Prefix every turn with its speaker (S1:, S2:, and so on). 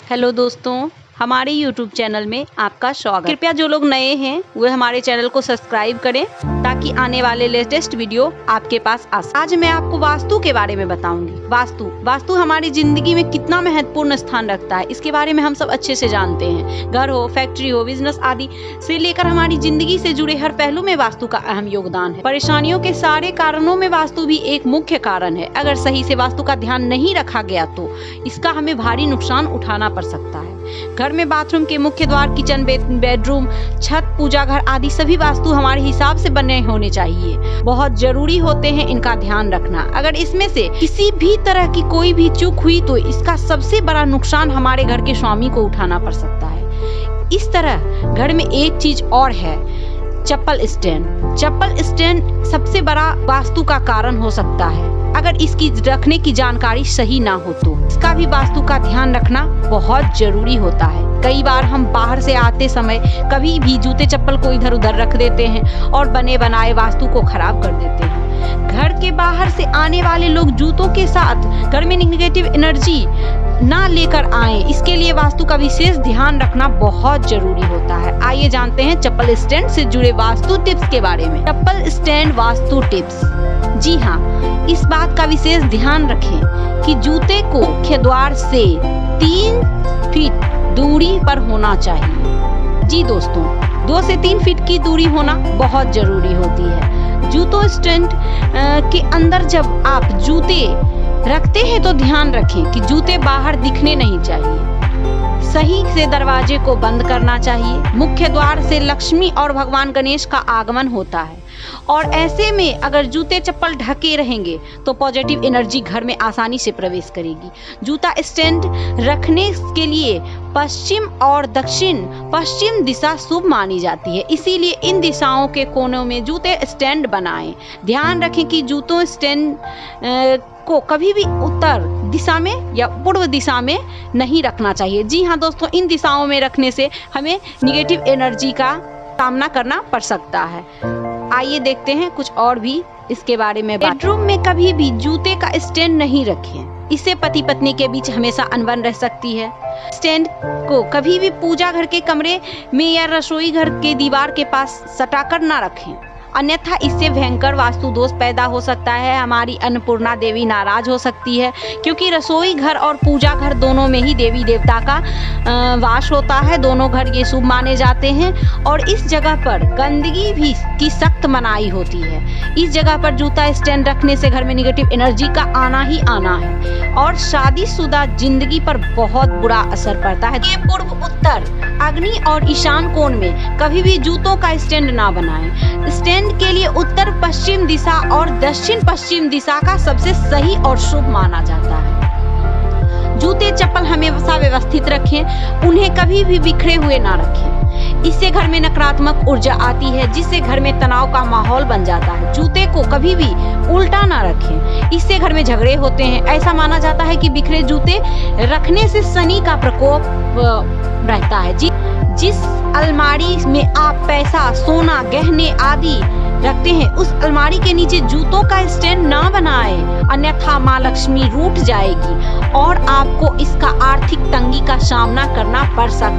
S1: Hello दोस्तों, हमारे YouTube channel में आपका स्वागत। कृपया जो लोग नए हैं वे हमारे चैनल को सब्सक्राइब करें ताकि आने वाले लेटेस्ट वीडियो आपके पास आ सके। आज मैं आपको वास्तु के बारे में बताऊंगी। वास्तु हमारी जिंदगी में कितना महत्वपूर्ण स्थान रखता है, इसके बारे में हम सब अच्छे से जानते हैं। घर हो, फैक्ट्री हो, बिजनेस आदि से लेकर हमारी जिंदगी से जुड़े हर पहलू में वास्तु का अहम योगदान है। परेशानियों के सारे कारणों में वास्तु भी एक मुख्य कारण है। अगर सही से वास्तु का ध्यान नहीं रखा गया तो इसका हमें भारी नुकसान उठाना पड़ सकता है। घर में बाथरूम के मुख्य द्वार, किचन, बेडरूम, छत, पूजा घर आदि सभी वास्तु हमारे हिसाब से बने होने चाहिए। बहुत जरूरी होते हैं इनका ध्यान रखना। अगर इसमें से किसी भी तरह की कोई भी चूक हुई तो इसका सबसे बड़ा नुकसान हमारे घर के स्वामी को उठाना पड़ सकता है। इस तरह घर में एक चीज और है, चप्पल स्टैंड सबसे बड़ा वास्तु का कारण हो सकता है। अगर इसकी रखने की जानकारी सही ना हो तो इसका भी वास्तु का ध्यान रखना बहुत जरूरी होता है। कई बार हम बाहर से आते समय कभी भी जूते चप्पल को इधर उधर रख देते हैं और बने बनाए वास्तु को खराब कर देते हैं। घर के बाहर से आने वाले लोग जूतों के साथ घर में नेगेटिव एनर्जी ना लेकर आए, इसके लिए वास्तु का विशेष ध्यान रखना बहुत जरूरी होता है। आइए जानते हैं चप्पल स्टैंड से जुड़े वास्तु टिप्स के बारे में। चप्पल स्टैंड वास्तु टिप्स। जी हाँ, इस बात का विशेष ध्यान रखें कि जूते को मुख्य द्वार से 3 फीट दूरी पर होना चाहिए। जी दोस्तों, 2 से 3 फीट की दूरी होना बहुत जरूरी होती है। जूतों स्टैंड के अंदर जब आप जूते रखते हैं तो ध्यान रखें कि जूते बाहर दिखने नहीं चाहिए। सही से दरवाजे को बंद करना चाहिए। मुख्य द्वार से लक्ष्मी और भगवान गणेश का आगमन होता है और ऐसे में अगर जूते चप्पल ढके रहेंगे तो पॉजिटिव एनर्जी घर में आसानी से प्रवेश करेगी। जूता स्टैंड रखने के लिए पश्चिम और पश्चिम दिशा शुभ मानी जाती है, इसीलिए इन दिशाओं के कोनों में जूते स्टैंड बनाएं। ध्यान रखें कि जूतों स्टैंड को कभी भी उत्तर दिशा में या पूर्व दिशा में नहीं रखना चाहिए। जी हाँ दोस्तों, इन दिशाओं में रखने से हमें निगेटिव एनर्जी का सामना करना पड़ सकता है। आइए देखते हैं कुछ और भी इसके बारे में। बेडरूम में कभी भी जूते का स्टैंड नहीं रखें, इससे पति पत्नी के बीच हमेशा अनबन रह सकती है। स्टैंड को कभी भी पूजा घर के कमरे में या रसोई घर के दीवार के पास सटाकर ना रखें, अन्यथा इससे भयंकर वास्तु दोष पैदा हो सकता है। हमारी अन्नपूर्णा देवी नाराज हो सकती है, क्योंकि रसोई घर और पूजा घर दोनों में ही देवी देवता का वास होता है। दोनों घर ये शुभ माने जाते हैं और इस जगह पर गंदगी भी की सख्त मनाही होती है। इस जगह पर जूता स्टैंड रखने से घर में निगेटिव एनर्जी का आना ही आना है और शादीशुदा जिंदगी पर बहुत बुरा असर पड़ता है। ये पूर्व, उत्तर, अग्नि और ईशान कोण में कभी भी जूतों का स्टैंड ना बनाएं। स्टैंड के लिए उत्तर पश्चिम दिशा और दक्षिण पश्चिम दिशा का सबसे सही और शुभ माना जाता है। जूते चप्पल हमेशा व्यवस्थित रखें, उन्हें कभी भी बिखरे हुए ना रखें। इससे घर में नकारात्मक ऊर्जा आती है, जिससे घर में तनाव का माहौल बन जाता है। जूते को कभी भी उल्टा ना रखें, इससे घर में झगड़े होते हैं। ऐसा माना जाता है कि बिखरे जूते रखने से शनि का प्रकोप रहता है। जिस अलमारी में आप पैसा, सोना, गहने आदि रखते हैं, उस अलमारी के नीचे जूतों का स्टैंड ना बनाएं, अन्यथा माँ लक्ष्मी रूठ जाएगी और आपको इसका आर्थिक तंगी का सामना करना पड़ सकता है।